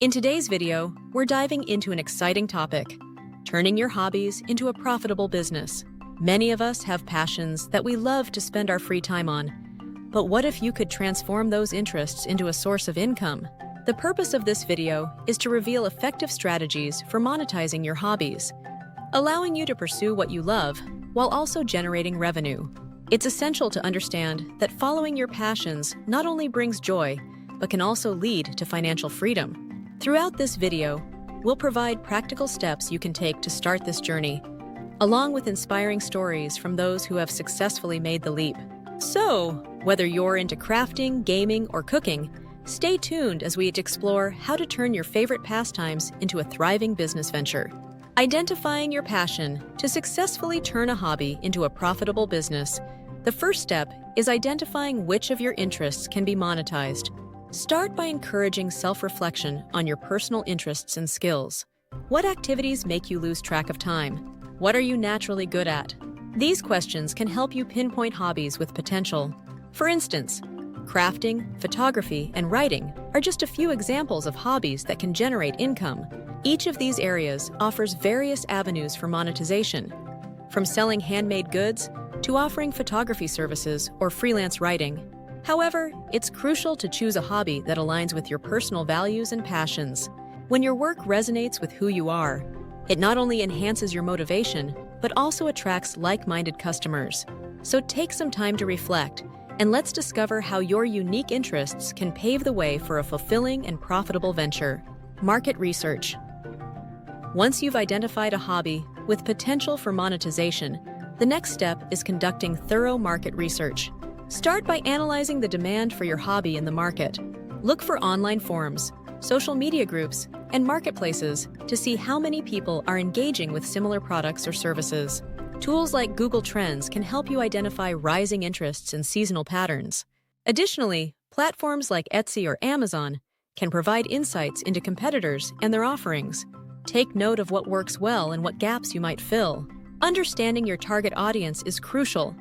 In today's video, we're diving into an exciting topic, turning your hobbies into a profitable business. Many of us have passions that we love to spend our free time on. But what if you could transform those interests into a source of income? The purpose of this video is to reveal effective strategies for monetizing your hobbies, allowing you to pursue what you love while also generating revenue. It's essential to understand that following your passions not only brings joy, but can also lead to financial freedom. Throughout this video, we'll provide practical steps you can take to start this journey, along with inspiring stories from those who have successfully made the leap. So, whether you're into crafting, gaming, or cooking, stay tuned as we explore how to turn your favorite pastimes into a thriving business venture. Identifying your passion to successfully turn a hobby into a profitable business. The first step is identifying which of your interests can be monetized. Start by encouraging self-reflection on your personal interests and skills. What activities make you lose track of time? What are you naturally good at? These questions can help you pinpoint hobbies with potential. For instance, crafting, photography, and writing are just a few examples of hobbies that can generate income. Each of these areas offers various avenues for monetization, from selling handmade goods to offering photography services or freelance writing. However, it's crucial to choose a hobby that aligns with your personal values and passions. When your work resonates with who you are, it not only enhances your motivation, but also attracts like-minded customers. So take some time to reflect, and let's discover how your unique interests can pave the way for a fulfilling and profitable venture. Market research. Once you've identified a hobby with potential for monetization, the next step is conducting thorough market research. Start by analyzing the demand for your hobby in the market. Look for online forums, social media groups, and marketplaces to see how many people are engaging with similar products or services. Tools like Google Trends can help you identify rising interests and seasonal patterns. Additionally, platforms like Etsy or Amazon can provide insights into competitors and their offerings. Take note of what works well and what gaps you might fill. Understanding your target audience is crucial.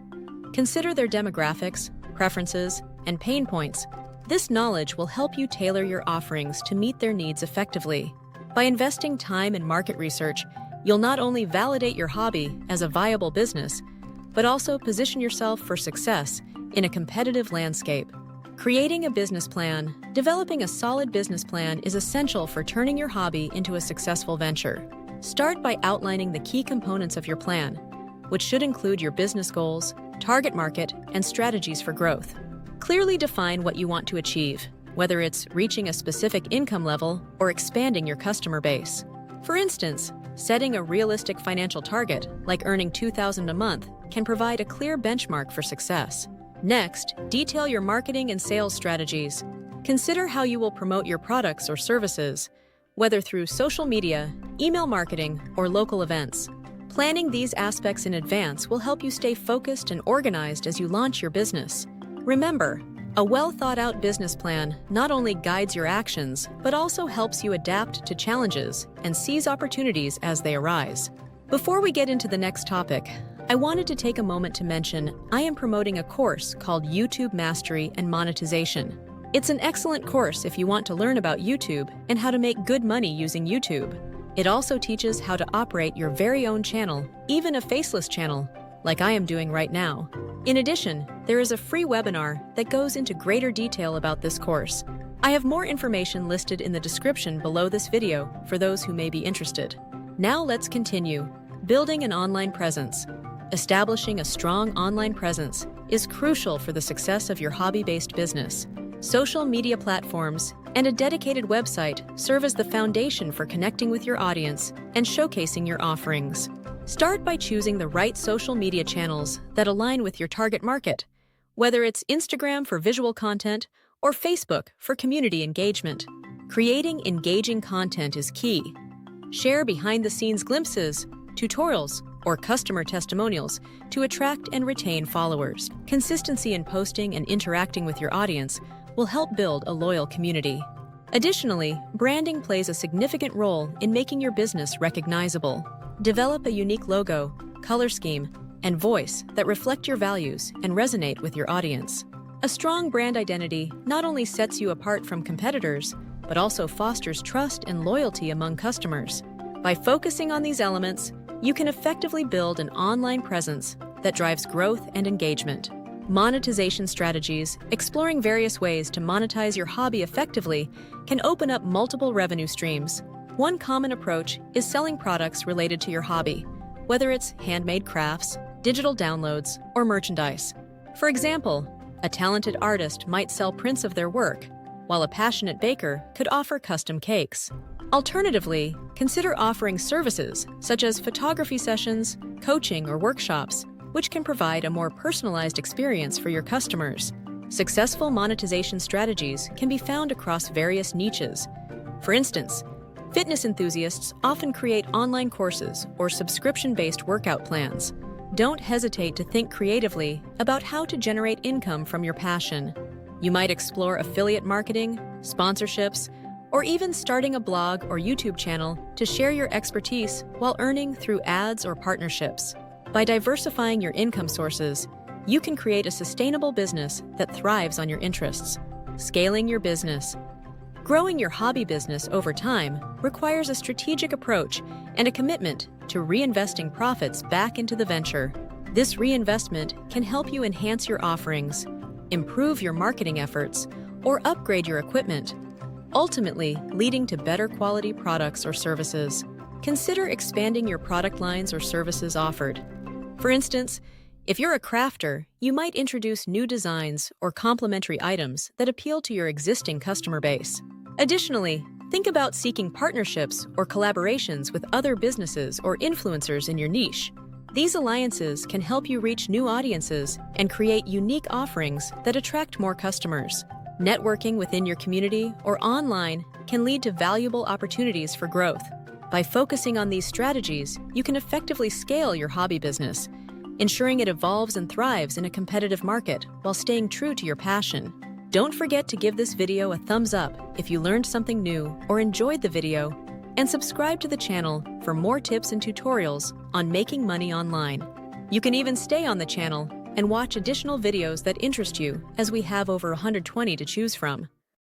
Consider their demographics, preferences, and pain points. This knowledge will help you tailor your offerings to meet their needs effectively. By investing time in market research, you'll not only validate your hobby as a viable business, but also position yourself for success in a competitive landscape. Creating a business plan. Developing a solid business plan is essential for turning your hobby into a successful venture. Start by outlining the key components of your plan, which should include your business goals, target market, and strategies for growth. Clearly define what you want to achieve, whether it's reaching a specific income level or expanding your customer base. For instance, setting a realistic financial target, like earning $2,000 a month, can provide a clear benchmark for success. Next, detail your marketing and sales strategies. Consider how you will promote your products or services, whether through social media, email marketing, or local events. Planning these aspects in advance will help you stay focused and organized as you launch your business. Remember, a well-thought-out business plan not only guides your actions, but also helps you adapt to challenges and seize opportunities as they arise. Before we get into the next topic, I wanted to take a moment to mention I am promoting a course called YouTube Mastery and Monetization. It's an excellent course if you want to learn about YouTube and how to make good money using YouTube. It also teaches how to operate your very own channel, even a faceless channel, like I am doing right now. In addition, there is a free webinar that goes into greater detail about this course. I have more information listed in the description below this video for those who may be interested. Now let's continue. Building an online presence. Establishing a strong online presence is crucial for the success of your hobby-based business. Social media platforms and a dedicated website serve as the foundation for connecting with your audience and showcasing your offerings. Start by choosing the right social media channels that align with your target market, whether it's Instagram for visual content or Facebook for community engagement. Creating engaging content is key. Share behind-the-scenes glimpses, tutorials, or customer testimonials to attract and retain followers. Consistency in posting and interacting with your audience will help build a loyal community. Additionally, branding plays a significant role in making your business recognizable. Develop a unique logo, color scheme, and voice that reflect your values and resonate with your audience. A strong brand identity not only sets you apart from competitors, but also fosters trust and loyalty among customers. By focusing on these elements, you can effectively build an online presence that drives growth and engagement. Monetization strategies, exploring various ways to monetize your hobby effectively, can open up multiple revenue streams. One common approach is selling products related to your hobby, whether it's handmade crafts, digital downloads, or merchandise. For example, a talented artist might sell prints of their work, while a passionate baker could offer custom cakes. Alternatively, consider offering services such as photography sessions, coaching, or workshops, which can provide a more personalized experience for your customers. Successful monetization strategies can be found across various niches. For instance, fitness enthusiasts often create online courses or subscription-based workout plans. Don't hesitate to think creatively about how to generate income from your passion. You might explore affiliate marketing, sponsorships, or even starting a blog or YouTube channel to share your expertise while earning through ads or partnerships. By diversifying your income sources, you can create a sustainable business that thrives on your interests. Scaling your business. Growing your hobby business over time requires a strategic approach and a commitment to reinvesting profits back into the venture. This reinvestment can help you enhance your offerings, improve your marketing efforts, or upgrade your equipment, ultimately leading to better quality products or services. Consider expanding your product lines or services offered. For instance, if you're a crafter, you might introduce new designs or complementary items that appeal to your existing customer base. Additionally, think about seeking partnerships or collaborations with other businesses or influencers in your niche. These alliances can help you reach new audiences and create unique offerings that attract more customers. Networking within your community or online can lead to valuable opportunities for growth. By focusing on these strategies, you can effectively scale your hobby business, ensuring it evolves and thrives in a competitive market while staying true to your passion. Don't forget to give this video a thumbs up if you learned something new or enjoyed the video, and subscribe to the channel for more tips and tutorials on making money online. You can even stay on the channel and watch additional videos that interest you, as we have over 120 to choose from.